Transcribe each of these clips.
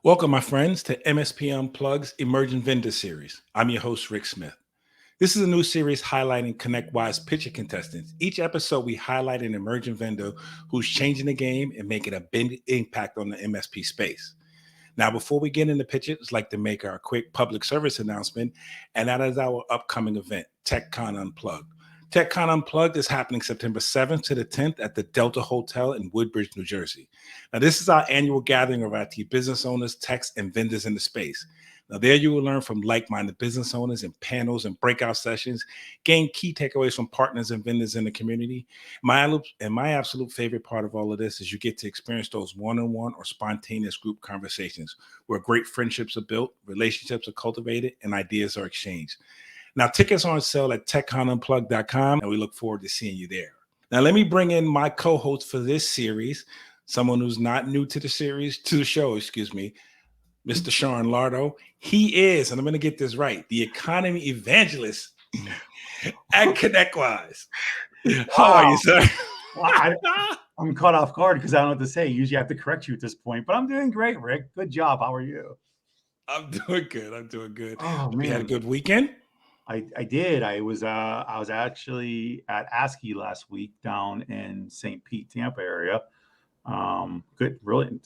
Welcome, my friends, to MSP Unplugged's Emerging Vendor Series. I'm your host, Rick Smith. This is a new series highlighting ConnectWise PitchIT contestants. Each episode, we highlight an emerging vendor who's changing the game and making a big impact on the MSP space. Now, before we get into PitchIT, I'd like to make our quick public service announcement, and that is our upcoming event, TechCon Unplugged. TechCon Unplugged is happening September 7th to the 10th at the Delta Hotel in Woodbridge, New Jersey. Now, this is our annual gathering of IT business owners, techs, and vendors in the space. Now, there you will learn from like-minded business owners in panels and breakout sessions, gain key takeaways from partners and vendors in the community. My absolute favorite part of all of this is you get to experience those one-on-one or spontaneous group conversations where great friendships are built, relationships are cultivated, and ideas are exchanged. Now, tickets are on sale at techconunplugged.com, and we look forward to seeing you there. Now, let me bring in my co-host for this series, someone who's not new to the show, Mr. Sean Lardo. He is, and I'm going to get this right, the economy evangelist at ConnectWise. How are you, sir? Well, I'm caught off guard because I don't know what to say. Usually I have to correct you at this point, but I'm doing great, Rick. Good job. How are you? I'm doing good. Oh, man. You had a good weekend? I did. I was actually at ASCII last week down in St. Pete, Tampa area. Good, really.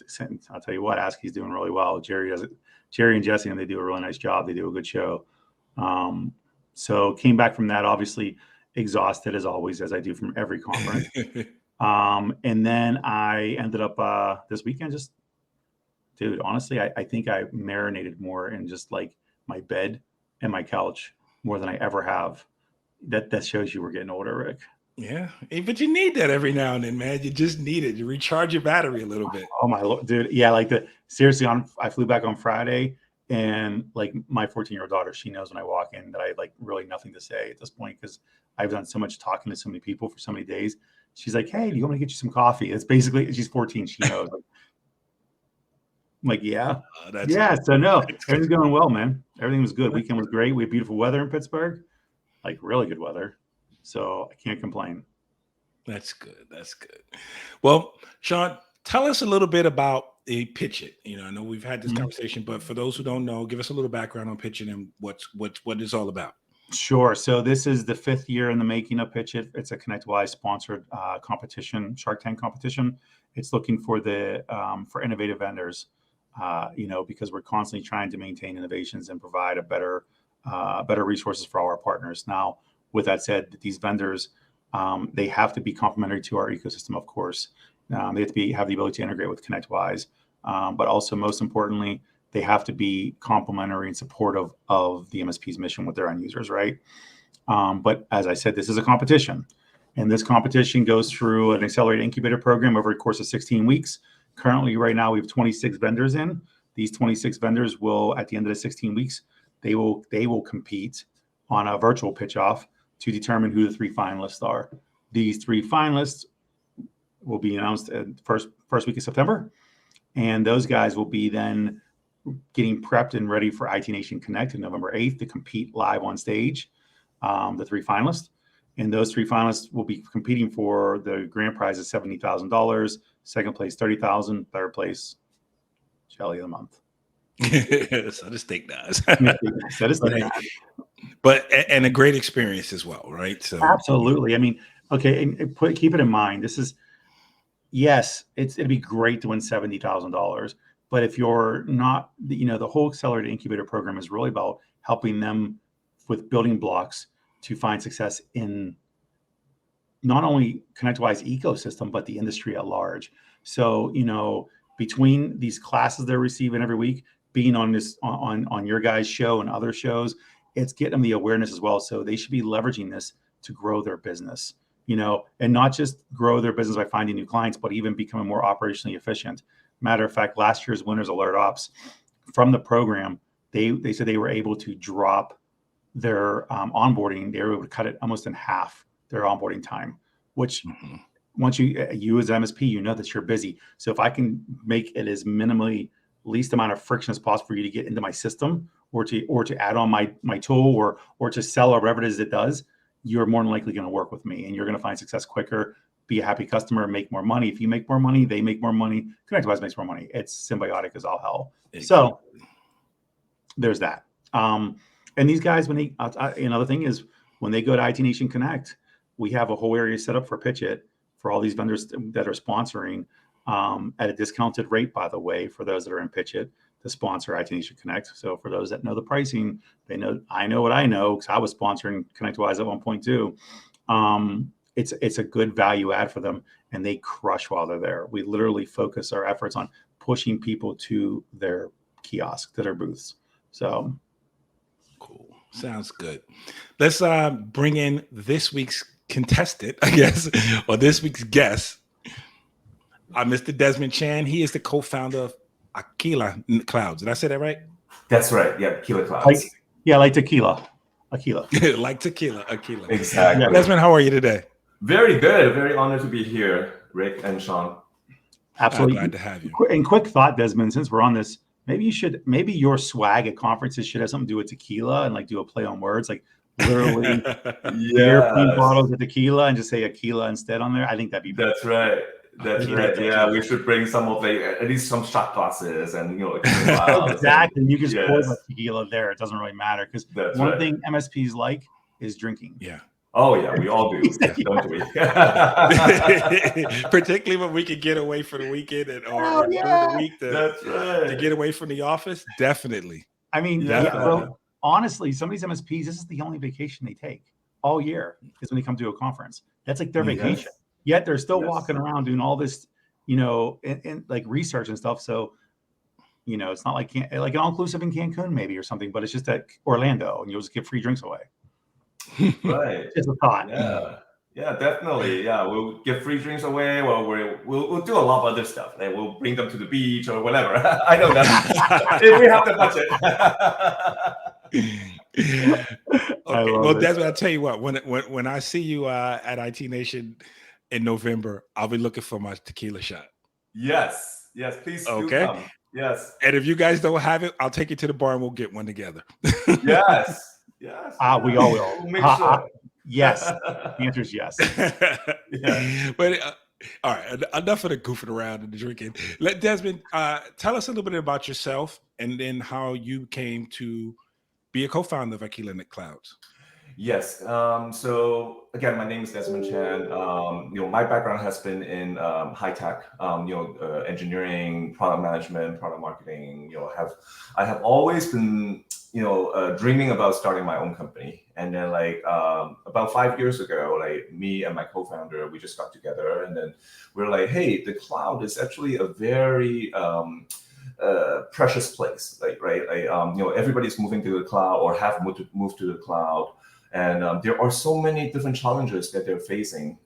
I'll tell you what, ASCII's doing really well. Jerry and Jesse, and they do a really nice job. They do a good show. So came back from that, obviously exhausted as always, as I do from every conference. And then I ended up this weekend dude, honestly, I think I marinated more in just like my bed and my couch more than I ever have. That shows you we're getting older, Rick. Yeah, but you need that every now and then, man. You just need it to recharge your battery a little bit. Oh my Lord, dude. Yeah, seriously, I flew back on Friday, and like my 14-year-old daughter, she knows when I walk in that I like really nothing to say at this point because I've done so much talking to so many people for so many days. She's like, "Hey, do you want me to get you some coffee?" It's basically, she's 14. She knows. I'm like, yeah. So no, everything's going well, man. Everything was good. Weekend was great. We had beautiful weather in Pittsburgh, like really good weather. So I can't complain. That's good. Well, Sean, tell us a little bit about the PitchIT. I know we've had this conversation, but for those who don't know, give us a little background on PitchIT and what it's all about. Sure. So this is the 5th year in the making of PitchIT. It's a ConnectWise sponsored competition, Shark Tank competition. It's looking for for innovative vendors. Because we're constantly trying to maintain innovations and provide better resources for all our partners. Now, with that said, these vendors, they have to be complementary to our ecosystem, of course. They have to have the ability to integrate with ConnectWise, but also most importantly, they have to be complementary and supportive of the MSP's mission with their end users, right? But as I said, this is a competition, and this competition goes through an accelerated incubator program over a course of 16 weeks. Currently, right now, we have 26 vendors in. These 26 vendors will, at the end of the 16 weeks, they will compete on a virtual pitch-off to determine who the 3 finalists are. These 3 finalists will be announced in first week of September, and those guys will be then getting prepped and ready for IT Nation Connect on November 8th to compete live on stage, the 3 finalists. And those 3 finalists will be competing for the grand prize of $70,000. Second place, $30,000. Third place, Jelly of the Month. So to stake knives. But and a great experience as well, right? So absolutely. I mean, okay, and keep it in mind. This is, yes, it'd be great to win $70,000. But if you're not, the whole accelerated incubator program is really about helping them with building blocks to find success in not only ConnectWise ecosystem, but the industry at large. So, between these classes they're receiving every week, being on your guys' show and other shows, it's getting them the awareness as well. So they should be leveraging this to grow their business, and not just grow their business by finding new clients, but even becoming more operationally efficient. Matter of fact, last year's winners alert ops from the program, they said they were able to drop their onboarding. They were able to cut it almost in half, their onboarding time, which once you as MSP, that you're busy. So if I can make it as minimally least amount of friction as possible for you to get into my system or to add on my tool or to sell or whatever it is it does, you're more than likely going to work with me and you're going to find success quicker. be a happy customer, make more money. If you make more money, they make more money. ConnectWise makes more money. It's symbiotic as all hell. So there's that. And these guys, when they, another thing is when they go to IT Nation Connect, we have a whole area set up for PitchIT for all these vendors that are sponsoring at a discounted rate, by the way, for those that are in PitchIT to sponsor IT Nation Connect. So for those that know the pricing, they know, I know what I know because I was sponsoring ConnectWise at one point too. It's a good value add for them, and they crush while they're there. We literally focus our efforts on pushing people to their kiosk, to their booths. So cool. Sounds good. Let's bring in this week's contestant, I guess, or this week's guest. Mr. Desmond Chan. He is the co-founder of Aquila Clouds. Did I say that right? That's right. Yeah, Aquila Clouds. Like tequila. Aquila. Like tequila. Aquila. Exactly. Yeah. Desmond, how are you today? Very good. Very honored to be here, Rick and Sean. Absolutely. Glad to have you. And quick thought, Desmond, since we're on this, maybe your swag at conferences should have something to do with tequila and like do a play on words, like literally European bottles of tequila and just say Aquila instead on there. I think that'd be better. That's right. That's right. Yeah, we should bring some of at least some shot glasses and exactly. You can just pour the tequila there. It doesn't really matter because one thing MSPs like is drinking. Yeah. Oh yeah, we all do, don't we? Particularly when we can get away for the weekend or during the week to get away from the office. Definitely. I mean, bro, honestly, some of these MSPs, this is the only vacation they take all year is when they come to a conference. That's like their vacation. Yet they're still walking around doing all this, and like research and stuff. So, it's not like an all-inclusive in Cancun maybe or something, but it's just at Orlando and you'll just give free drinks away. Right. Just a thought. Yeah, definitely. Yeah, we'll give free drinks away. Well, we'll do a lot of other stuff. Like we'll bring them to the beach or whatever. I know that if we have the budget. Okay. Well, Desmond, I'll tell you what. When I see you at IT Nation in November, I'll be looking for my tequila shot. Yes, please. Okay. Do come. Yes. And if you guys don't have it, I'll take you to the bar and we'll get one together. Yes. We all will. We'll make sure. Yes. The answer is yes. But all right, enough of the goofing around and the drinking. Let Desmond tell us a little bit about yourself and then how you came to be a co-founder of Aquila Clouds. Yes. So again, my name is Desmond Chan. My background has been in high tech, engineering, product management, product marketing. I have always been, dreaming about starting my own company. And then about 5 years ago, me and my co-founder, we just got together and then we're like, hey, the cloud is actually a very precious place. Everybody's moving to the cloud or have moved to the cloud. And there are so many different challenges that they're facing,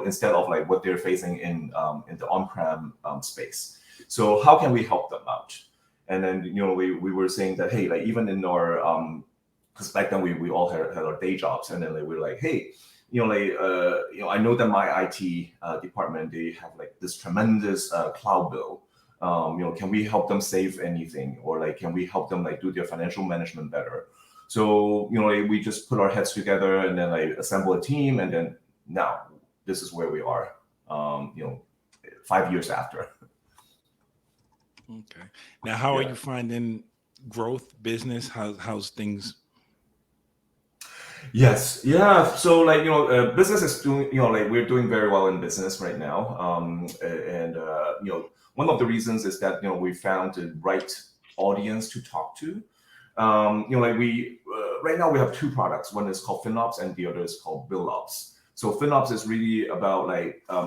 instead of what they're facing in the on-prem space. So how can we help them out? And then, we were saying that, hey, even in our, because back then we all had our day jobs. And then we were like, hey, I know that my IT department, they have this tremendous cloud bill. Can we help them save anything? Or can we help them do their financial management better? So, we just put our heads together and then assemble a team. And then now this is where we are, 5 years after. Okay. Now, how are you finding growth, business? How's things? Yes. Yeah. So business is doing, we're doing very well in business right now. One of the reasons is that, we found the right audience to talk to. Right now we have two products. One is called FinOps and the other is called BillOps. So FinOps is really about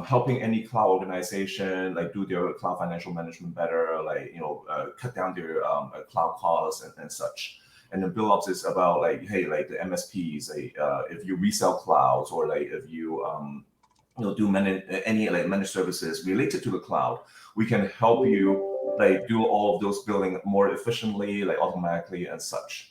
helping any cloud organization do their cloud financial management better, cut down their cloud costs and such. And then BillOps is about the MSPs, if you resell clouds or if you do any managed services related to the cloud, we can help you do all of those billing more efficiently, automatically and such.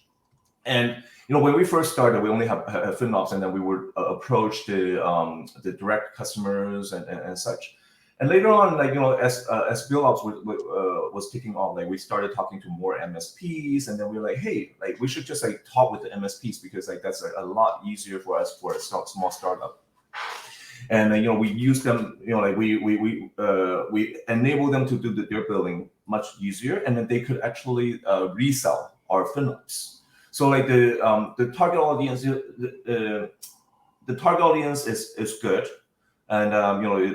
And when we first started, we only have FinOps, and then we would approach the direct customers and such. And later on, as BillOps was kicking off, we started talking to more MSPs, and then we were like, hey, we should just talk with the MSPs because that's a lot easier for us for a small startup. and we use them. Like we enable them to do their billing much easier, and then they could actually resell our FinOps. So like the target audience, the target audience is good, and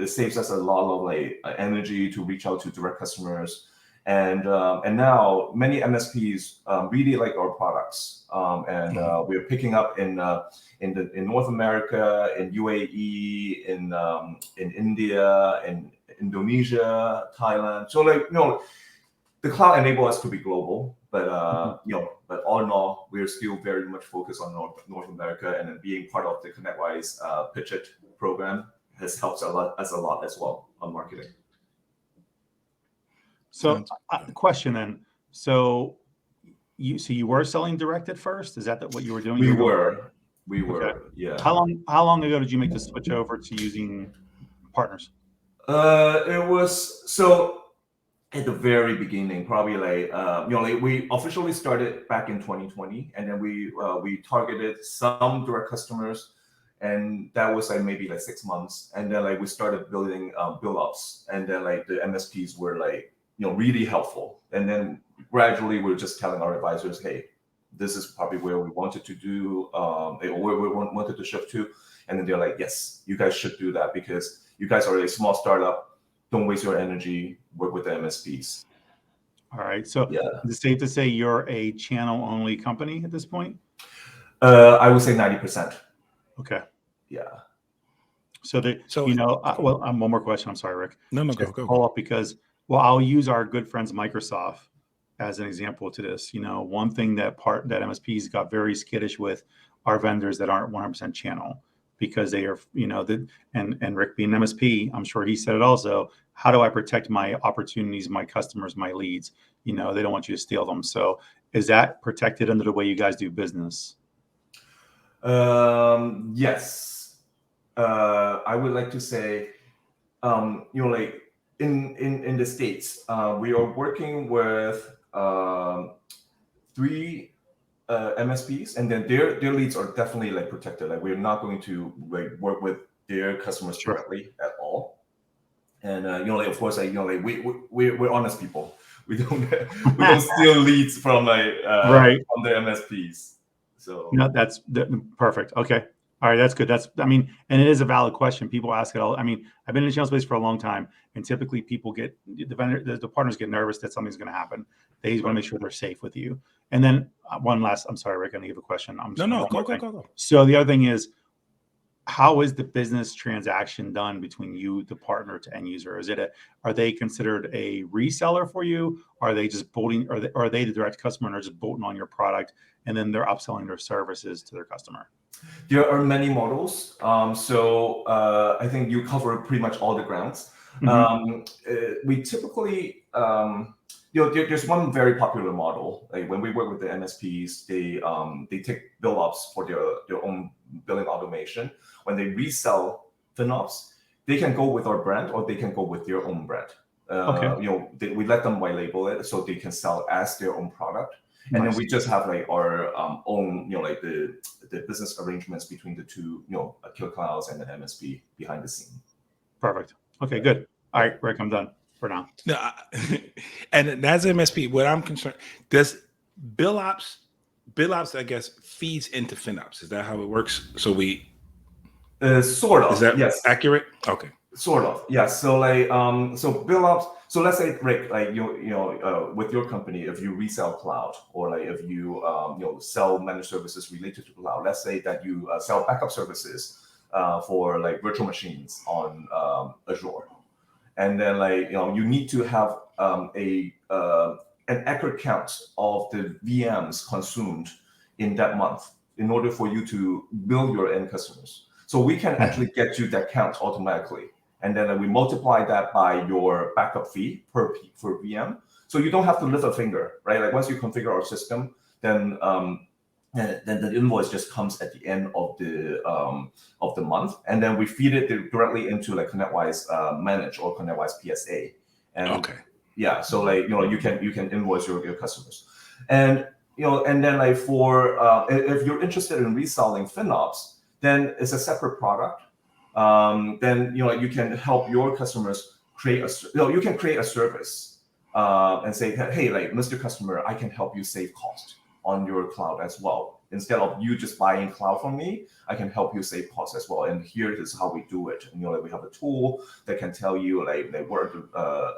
it saves us a lot of like energy to reach out to direct customers, and now many MSPs really like our products, and we're picking up in North America, in UAE, in India, in Indonesia, Thailand. So like the cloud enables us to be global, but but all in all, we're still very much focused on North America, and then being part of the ConnectWise PitchIT program has helped us a lot as well on marketing. So, question then. So you were selling direct at first? Is that what you were doing? We were, Okay. yeah. How long ago did you make the switch over to using partners? It was so at the very beginning, probably like like we officially started back in 2020, and then we targeted some direct customers, and that was like maybe like 6 months, and then like we started building bill-ups, and then like the MSPs were like really helpful, and then gradually we're just telling our advisors, hey, this is probably where we wanted to do, where we wanted to shift to, and then they're like, yes, you guys should do that because you guys are a small startup. Don't waste your energy. Work with the MSPs. All right. So is it safe to say you're a channel-only company at this point? I would say 90%. Okay. Yeah. So one more question. I'm sorry, Rick. No, Just go. Follow up because I'll use our good friends Microsoft as an example to this. One thing that MSPs got very skittish with are vendors that aren't 100% channel. Because they are, and Rick being an MSP, I'm sure he said it also. How do I protect my opportunities, my customers, my leads? They don't want you to steal them. So is that protected under the way you guys do business? Yes. I would like to say, like in the States, we are working with 3 MSPs, and then their leads are definitely like protected. Like we're not going to like work with their customers directly at all. And like of course, like like we're honest people. We don't steal leads from like from the MSPs. So that's perfect. Okay. All right, that's good. And it is a valid question. People ask it all. I've been in the channel space for a long time, and typically people the partners get nervous that something's going to happen. They want to make sure they're safe with you. And then I'm sorry, Rick, I'm going to give a question. Go. So the other thing is, how is the business transaction done between you, the partner, to end user? Are they considered a reseller for you? Are they just bolting, or are they the direct customer and are just bolting on your product, and then they're upselling their services to their customer? There are many models. So I think you cover pretty much all the grounds. We typically, there's one very popular model. Like when we work with the MSPs, they take bill-ups for their own billing automation. When they resell FinOps, they can go with our brand or they can go with their own brand. We let them white label it so they can sell as their own product. And then we just have like our own, like the business arrangements between the two, Aquila Clouds and the MSP behind the scene. Perfect. Okay, good. All right, Rick, I'm done for now. No, and as an MSP, what I'm concerned, does bill-ops, I guess, feeds into FinOps. Is that how it works? So sort of. Is that accurate? Okay. Sort of. Yeah. So like, so bill-ops. So let's say, Rick, like with your company, if you resell cloud, or like if you sell managed services related to cloud, let's say that you sell backup services for like virtual machines on Azure, and then like you need to have an accurate count of the VMs consumed in that month in order for you to bill your end customers. So we can actually get you that count automatically. And then we multiply that by your backup fee per VM. So you don't have to lift a finger, right? Like once you configure our system, then the invoice just comes at the end of the month, and then we feed it directly into like ConnectWise Manage or ConnectWise PSA. And yeah, so like you can invoice your customers, and and then like for if you're interested in reselling FinOps, then it's a separate product. then you can help your customers create you can create a service and say, hey, like Mr. Customer, I can help you save cost on your cloud as well. Instead of you just buying cloud from me, I can help you save costs as well. And here is how we do it. And, we have a tool that can tell you like what are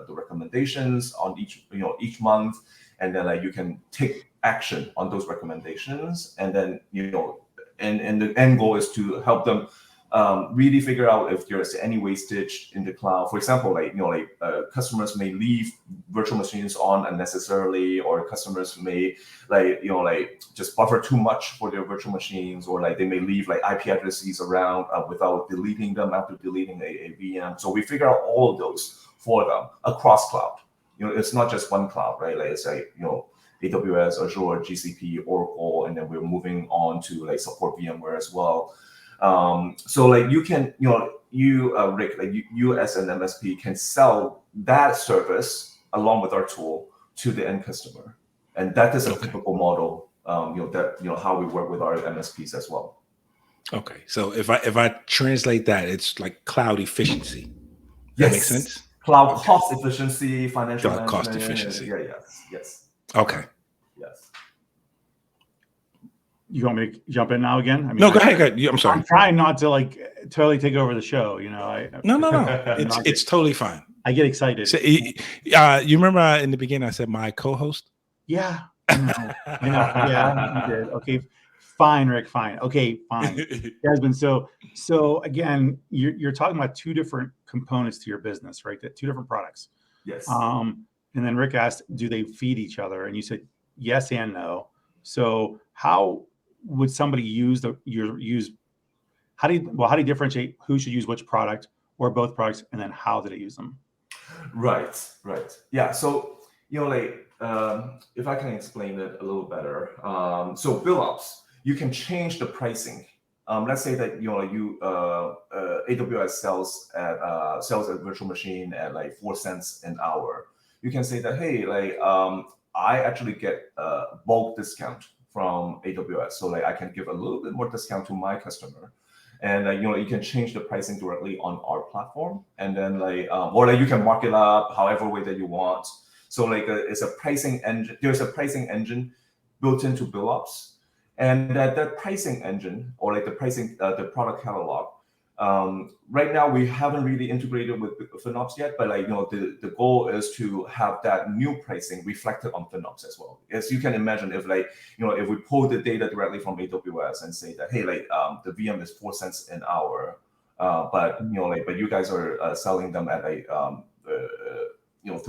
the recommendations on each month, and then you can take action on those recommendations. And then and the end goal is to help them really figure out if there's any wastage in the cloud. For example, customers may leave virtual machines on unnecessarily, or customers may just buffer too much for their virtual machines, or they may leave IP addresses around without deleting them after deleting a VM. So we figure out all of those for them across cloud. It's not just one cloud, right? It's AWS, Azure, GCP, Oracle, and then we're moving on to support VMware as well. So you can, Rick, you as an MSP can sell that service along with our tool to the end customer, and that is a typical model. How we work with our MSPs as well. Okay, so if I translate that, it's like cloud efficiency. That makes sense. Cloud cost efficiency, financial cloud management. cost efficiency. Yes. Okay. Yes. You want me to jump in now again? No, go ahead. I'm sorry. I'm trying not to totally take over the show. No. It's totally fine. I get excited. So, you remember in the beginning I said my co-host? Yeah. I know. Yeah, you did. Okay. Fine, Rick. Fine. Okay. Fine. Desmond. So again, you're talking about two different components to your business, right? Two different products. Yes. And then Rick asked, do they feed each other? And you said yes and no. So how would somebody how do you differentiate who should use which product or both products, and then how do they use them? Right. Yeah. So if I can explain it a little better. So BillOps, you can change the pricing. Let's say that AWS sells a virtual machine at 4 cents an hour. You can say that, hey, I actually get a bulk discount from AWS, so I can give a little bit more discount to my customer, and you can change the pricing directly on our platform, and then or you can mark it up however way that you want. So it's a pricing engine. There's a pricing engine built into BillOps, and that pricing engine or the pricing the product catalog. Right now we haven't really integrated with FinOps yet, but the goal is to have that new pricing reflected on FinOps as well. As you can imagine, if if we pull the data directly from AWS and say that, hey, the VM is 4 cents an hour, but but you guys are selling them at 3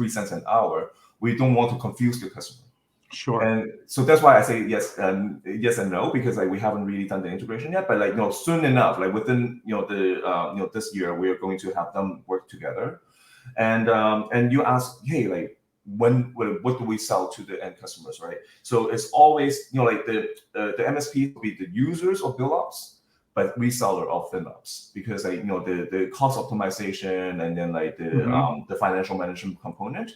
cents an hour, we don't want to confuse the customer. Sure. And so that's why I say yes and no, because we haven't really done the integration yet. But soon enough, within this year, we are going to have them work together. And you ask, hey, what do we sell to the end customers, right? So it's always the MSP will be the users of BillOps, but reseller of FinOps, because the cost optimization and then the financial management component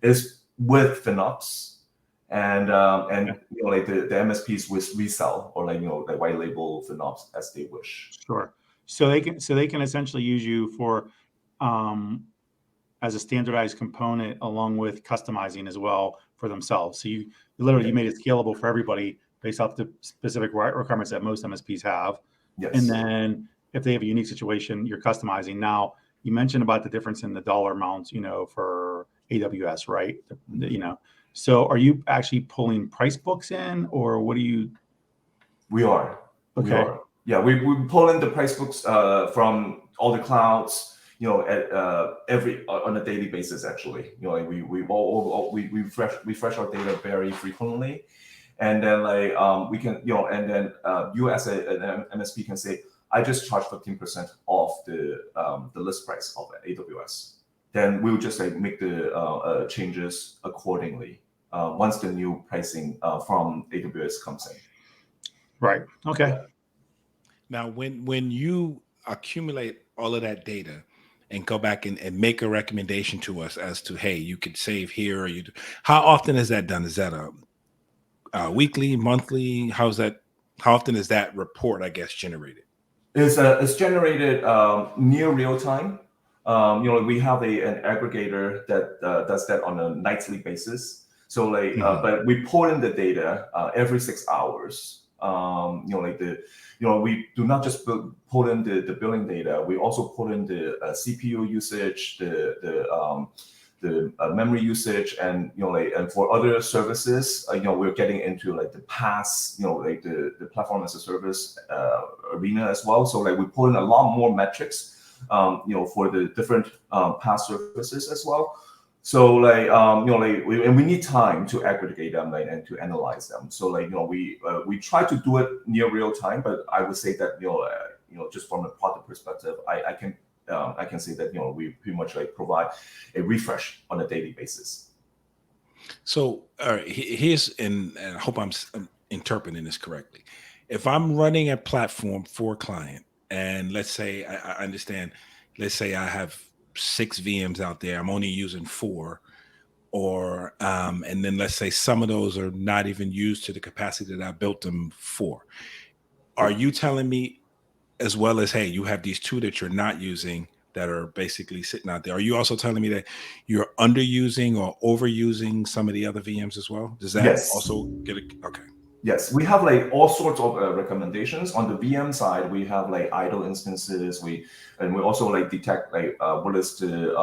is with FinOps. And the MSPs will resell or white label FinOps as they wish. Sure. So they can essentially use you for as a standardized component along with customizing as well for themselves. So you literally made it scalable for everybody based off the specific requirements that most MSPs have. Yes. And then if they have a unique situation, you're customizing. Now you mentioned about the difference in the dollar amounts, for AWS, right? So are you actually pulling price books in, or what do you? We are. Okay. We are. Yeah, we pull in the price books from all the clouds, at on a daily basis. Actually, we refresh our data very frequently, and then we can and then you as an MSP can say, I just charge 15% off the list price of AWS. Then we'll just make the changes accordingly once the new pricing from AWS comes in. Right. Okay. Yeah. Now, when you accumulate all of that data and go back and make a recommendation to us as to, hey, you could save here, or how often is that done? Is that a weekly, monthly? How often is that report, I guess, generated? It's generated near real time. We have an aggregator that does that on a nightly basis. So like, but we pull in the data every 6 hours. We do not just pull in the billing data. We also pull in the CPU usage, the memory usage, and and for other services, we're getting into like the PaaS, like the platform as a service arena as well. So like we pull in a lot more metrics, for the different PaaS services as well. So like we need time to aggregate them and to analyze them. So like we try to do it near real time, but I would say that just from a product perspective, I can say that we pretty much like provide a refresh on a daily basis. So all right, here's and I hope I'm interpreting this correctly. If I'm running a platform for a client, and let's say I understand, let's say I have 6 VMs out there, I'm only using 4, or and then let's say some of those are not even used to the capacity that I built them for. Are you telling me, as well as, hey, you have these 2 that you're not using that are basically sitting out there, are you also telling me that you're underusing or overusing some of the other VMs as well? Does that Yes. also get it? Okay. Yes, we have like all sorts of recommendations. On the VM side, we have like idle instances. We also like detect like what is the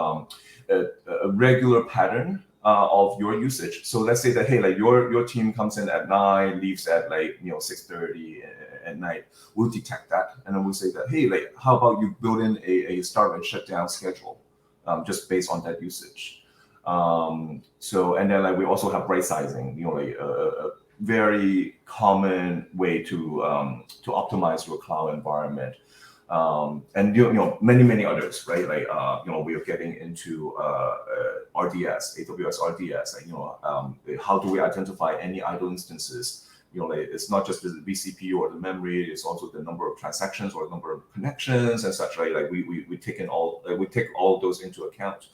a regular pattern of your usage. So let's say that, hey, like your team comes in at 9, leaves at like 6:30 at night. We'll detect that, and then we'll say that, hey, like how about you build in a start and shut down schedule, just based on that usage. So and then like we also have right sizing. Like very common way to optimize your cloud environment, and many others, right? Like we are getting into RDS, AWS RDS. Like how do we identify any idle instances? Like it's not just the vCPU or the memory; it's also the number of transactions or the number of connections and such. Right? Like we take all those into account.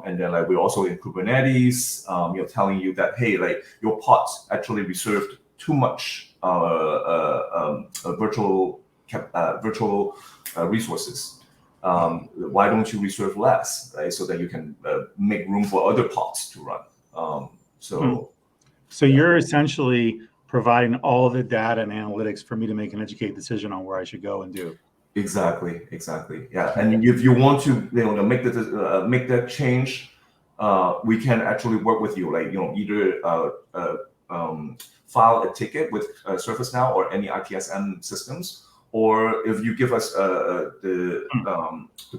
And then like we're also in Kubernetes, telling you that, hey, like your pods actually reserved too much virtual resources. Why don't you reserve less, right? So that you can make room for other pods to run. So you're essentially providing all the data and analytics for me to make an educated decision on where I should go and do. Exactly. Yeah, and if you want to, make that change, we can actually work with you. Like, either file a ticket with ServiceNow or any ITSM systems, or if you give us the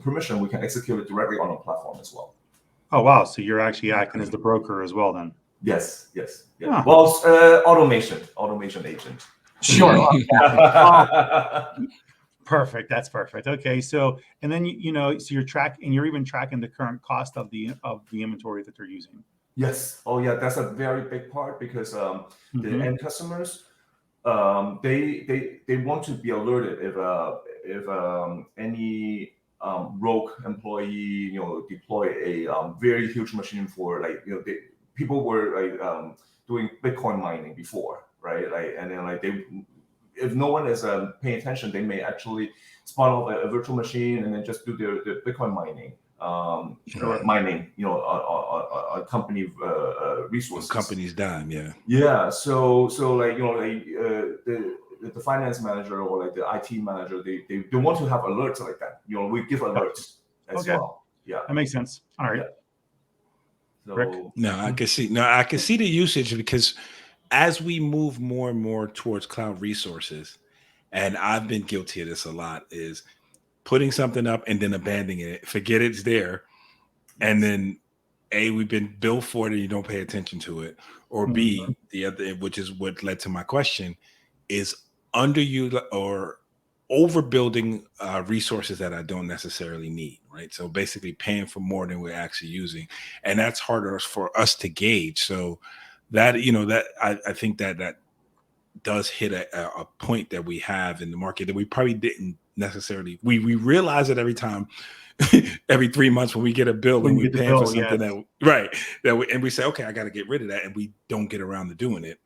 permission, we can execute it directly on a platform as well. Oh wow! So you're actually acting as the broker as well, then? Yes. Yeah. Huh. Well, automation agent. Sure. Perfect. That's perfect. Okay. So, and then so you're even tracking the current cost of the inventory that they're using. Yes. Oh yeah, that's a very big part, because the end customers, they want to be alerted if any rogue employee deploy a very huge machine for, like, people were like doing Bitcoin mining before, right? Like, and then like if no one is paying attention, they may actually spawn off a virtual machine and then just do their Bitcoin mining, mining, on company resources. Company's dime, yeah. Yeah. So like the finance manager or like the IT manager, they want to have alerts like that. We give alerts as well. Yeah. That makes sense. All right. Yeah. Rick? I can see the usage, because as we move more and more towards cloud resources, and I've been guilty of this a lot, is putting something up and then abandoning it, forget it's there, and then A, we've been billed for it and you don't pay attention to it, or B, the other, which is what led to my question, is underutilized or overbuilding resources that I don't necessarily need, right? So basically paying for more than we're actually using, and that's harder for us to gauge. So that that I think that does hit a point that we have in the market that we probably didn't necessarily. We realize it every time, every 3 months when we get a bill and we're paying for something and we say, okay, I got to get rid of that, and we don't get around to doing it.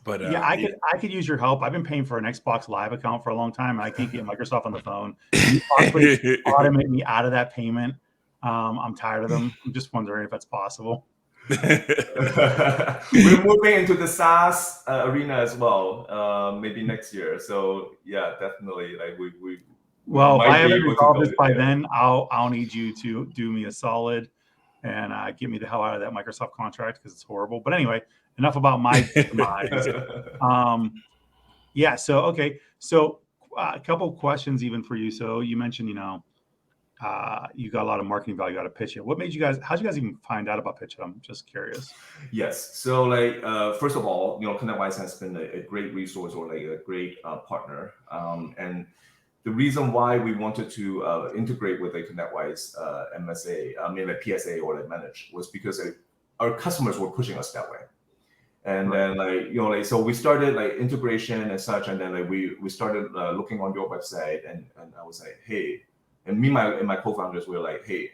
But yeah, I could use your help. I've been paying for an Xbox Live account for a long time, and I can't get Microsoft on the phone. Can you possibly automate me out of that payment? I'm tired of them. I'm just wondering if that's possible. We're moving into the SaaS arena as well, maybe next year. So yeah, definitely. Like we Well, if might I be haven't able to resolved go this by there. then, I'll need you to do me a solid and get me the hell out of that Microsoft contract because it's horrible. But anyway, enough about my demise. Yeah. So okay. So a couple of questions even for you. So you mentioned, you know, you got a lot of marketing value out of PitchIT. What made you guys? How'd you guys even find out about PitchIT? I'm just curious. Yes. So like first of all, you know, ConnectWise has been a great resource or like a great partner. And the reason why we wanted to integrate with a ConnectWise MSA, I mean like PSA or like manage, was because our customers were pushing us that way. And then like, you know, like, so we started like integration and such. And then like we started looking on your website and I was like, hey, and me and my co-founders were like, hey,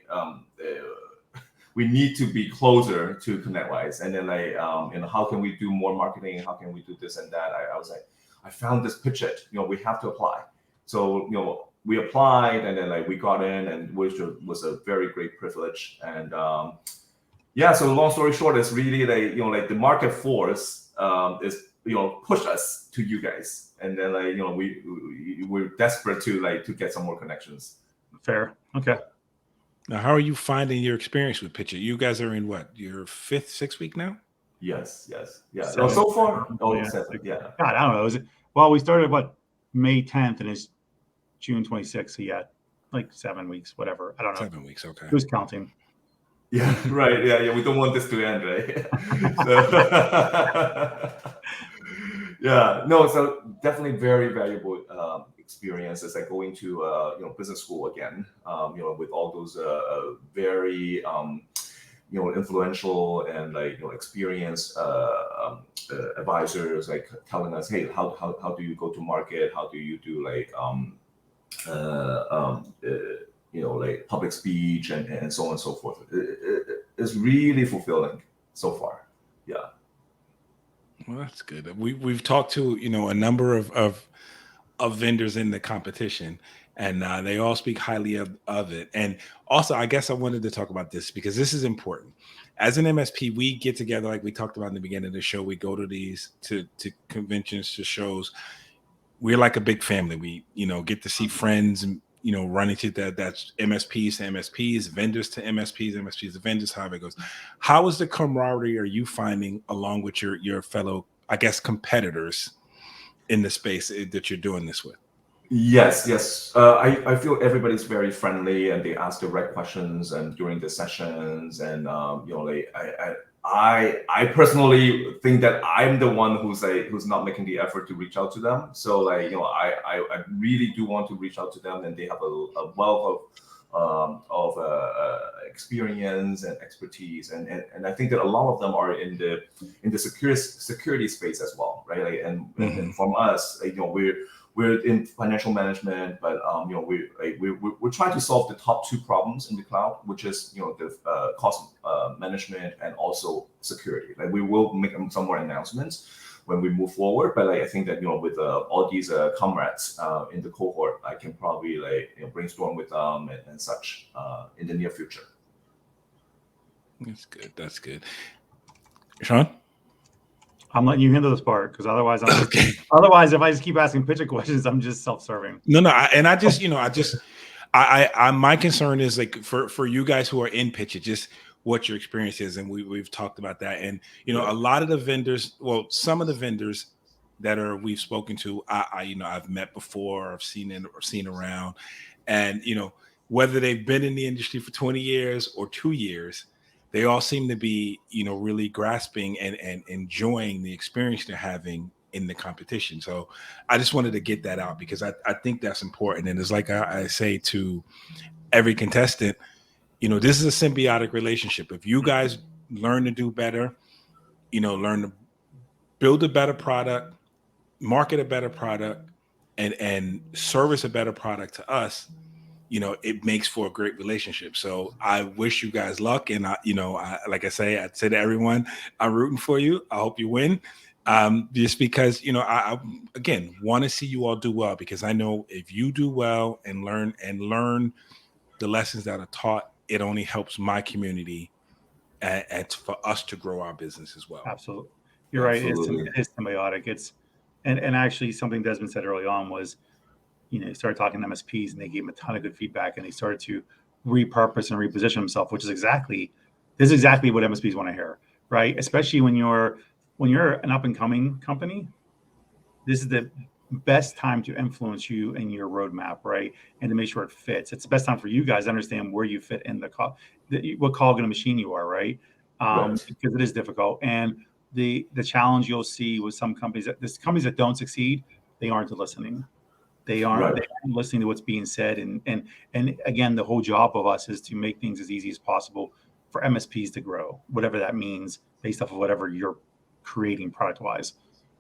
we need to be closer to ConnectWise. And then like, you know, how can we do more marketing? How can we do this and that? I was like, I found this PitchIT, you know, we have to apply. So, you know, we applied and then like we got in, and which was a very great privilege. And yeah, so long story short, is really like, you know, like the market force is, you know, pushed us to you guys. And then like, you know, we're desperate to get some more connections. Fair. Okay. Now, how are you finding your experience with PitchIT? You guys are in what, your 5th, 6th week now? Yes. Yeah. Seven. So far, Yeah. 7. Yeah. God, I don't know. Well, we started May 10th, and it's June 26th. So yeah, like 7 weeks, whatever. I don't know. 7 weeks. Okay. Who's counting? Yeah. Right. Yeah. We don't want this to end, right? So, yeah. No. So definitely very valuable experiences, like going to you know, business school again. You know, with all those very you know, influential and like, you know, experienced advisors, like telling us, hey, how do you go to market? How do you do like you know, like public speech and so on and so forth. It's really fulfilling so far. Yeah. Well, that's good. We've talked to, you know, a number of vendors in the competition, and they all speak highly of it. And also, I guess I wanted to talk about this because this is important. As an MSP, we get together, like we talked about in the beginning of the show. We go to these to conventions, to shows. We're like a big family. We, you know, get to see friends and, you know, run into that's MSPs to MSPs, vendors to MSPs, MSPs to vendors, however it goes. How is the camaraderie are you finding along with your fellow, I guess, competitors in the space that you're doing this with? Yes. I feel everybody's very friendly and they ask the right questions and during the sessions. And you know, like I personally think that I'm the one who's not making the effort to reach out to them. So like, you know, I really do want to reach out to them, and they have a wealth of experience and expertise, and I think that a lot of them are in the security space as well, right? Like, and from us, like, you know, we're in financial management, but you know, we're trying to solve the top 2 problems in the cloud, which is, you know, the cost management and also security. Like, we will make some more announcements when we move forward, but like, I think that, you know, with all these comrades in the cohort, I can probably like, you know, brainstorm with them and such in the near future. That's good. Sean? I'm letting you handle this part because otherwise, okay. Otherwise, if I just keep asking PitchIT questions, I'm just self-serving. No, I just, you know, I my concern is like for you guys who are in PitchIT, just what your experience is, and we've talked about that, and you know, a lot of the vendors, well, some of the vendors that we've spoken to, I you know, I've met before, I've seen around, and you know, whether they've been in the industry for 20 years or 2 years. They all seem to be, you know, really grasping and enjoying the experience they're having in the competition. So I just wanted to get that out because I think that's important. And it's like I say to every contestant, you know, this is a symbiotic relationship. If you guys learn to do better, you know, learn to build a better product, market a better product, and service a better product to us, you know, it makes for a great relationship. So I wish you guys luck. And like I say, I'd say to everyone, I'm rooting for you. I hope you win. Just because, I again want to see you all do well, because I know if you do well and learn the lessons that are taught, it only helps my community and for us to grow our business as well. Absolutely. You're right. It Absolutely. is symbiotic. And actually something Desmond said early on was, he started talking to MSPs and they gave him a ton of good feedback, and he started to repurpose and reposition himself, which is exactly what MSPs want to hear, right? Especially when you're an up and coming company, this is the best time to influence you in your roadmap, right? And to make sure it fits. It's the best time for you guys to understand where you fit in what cog in a machine you are, right? Right. Because it is difficult. And the challenge you'll see with some companies that don't succeed, they aren't listening. They aren't listening to what's being said. And again, the whole job of us is to make things as easy as possible for MSPs to grow, whatever that means, based off of whatever you're creating product-wise.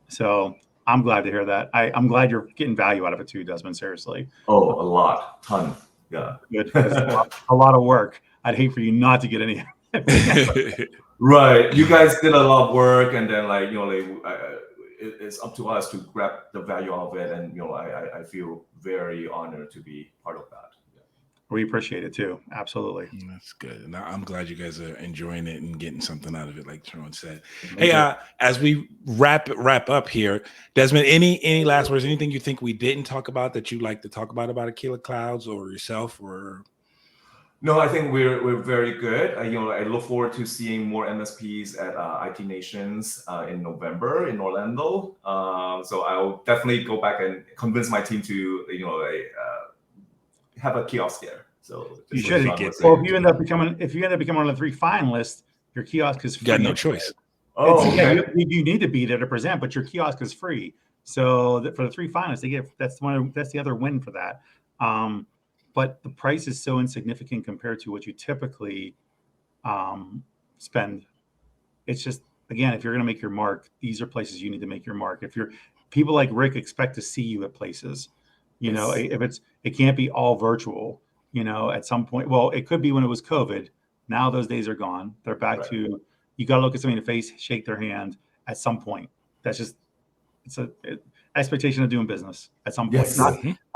So I'm glad to hear that. I'm glad you're getting value out of it too, Desmond, seriously. Oh, a lot, ton. Yeah. Good. A lot of work. I'd hate for you not to get any. Right. You guys did a lot of work, and then it's up to us to grab the value of it. And, I feel very honored to be part of that. We appreciate it too. Absolutely. That's good. And I'm glad you guys are enjoying it and getting something out of it, like Sean said. Hey, as we wrap up here, Desmond, any last words, anything you think we didn't talk about that you'd like to talk about Aquila Clouds or yourself? Or no, I think we're very good. I look forward to seeing more MSPs at IT Nations in November in Orlando. So I'll definitely go back and convince my team to have a kiosk there. So you should get. Well, if you end up becoming one of the 3 finalists, your kiosk is free. You got no choice. Oh, okay. Yeah, you need to be there to present, but your kiosk is free. So for the 3 finalists, that's the other win for that. But the price is so insignificant compared to what you typically spend. It's just, again, if you're going to make your mark, these are places you need to make your mark. If people like Rick expect to see you at places, if it can't be all virtual, at some point. Well, it could be when it was COVID. Now those days are gone. They're back to, you got to look at somebody in the face, shake their hand at some point. That's just, it's an expectation of doing business at some point. Yes. By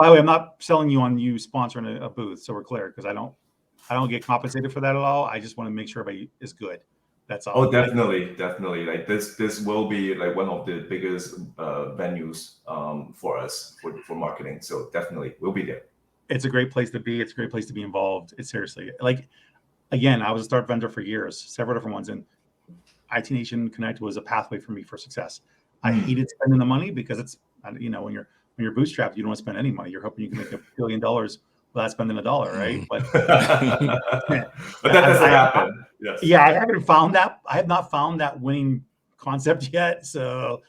the way, I'm not selling you on you sponsoring a booth, so we're clear, because I don't get compensated for that at all. I just want to make sure everybody is good. That's all. Oh, definitely. Like this will be like one of the biggest venues for us for marketing. So definitely we'll be there. It's a great place to be. It's a great place to be involved. It's seriously, like, again, I was a start vendor for years, several different ones, and IT Nation Connect was a pathway for me for success. I hated spending the money because it's, when you're bootstrapped, you don't want to spend any money. You're hoping you can make $1 billion without spending $1, right? But that doesn't happen. Yes. Yeah, I haven't found that. I have not found that winning concept yet. So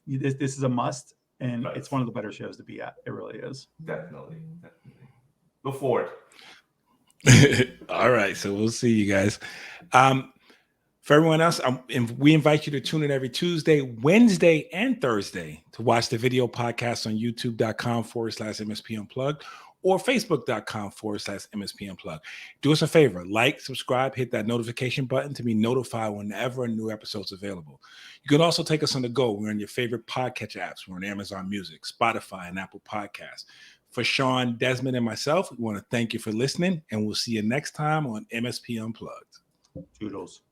this is a must, and it's one of the better shows to be at. It really is. Definitely. Look forward. All right, so we'll see you guys. For everyone else, we invite you to tune in every Tuesday, Wednesday, and Thursday to watch the video podcast on youtube.com/MSP Unplugged or facebook.com/MSP Unplugged. Do us a favor, like, subscribe, hit that notification button to be notified whenever a new episode's available. You can also take us on the go. We're on your favorite podcatcher apps. We're on Amazon Music, Spotify, and Apple Podcasts. For Sean, Desmond, and myself, we want to thank you for listening, and we'll see you next time on MSP Unplugged. Toodles.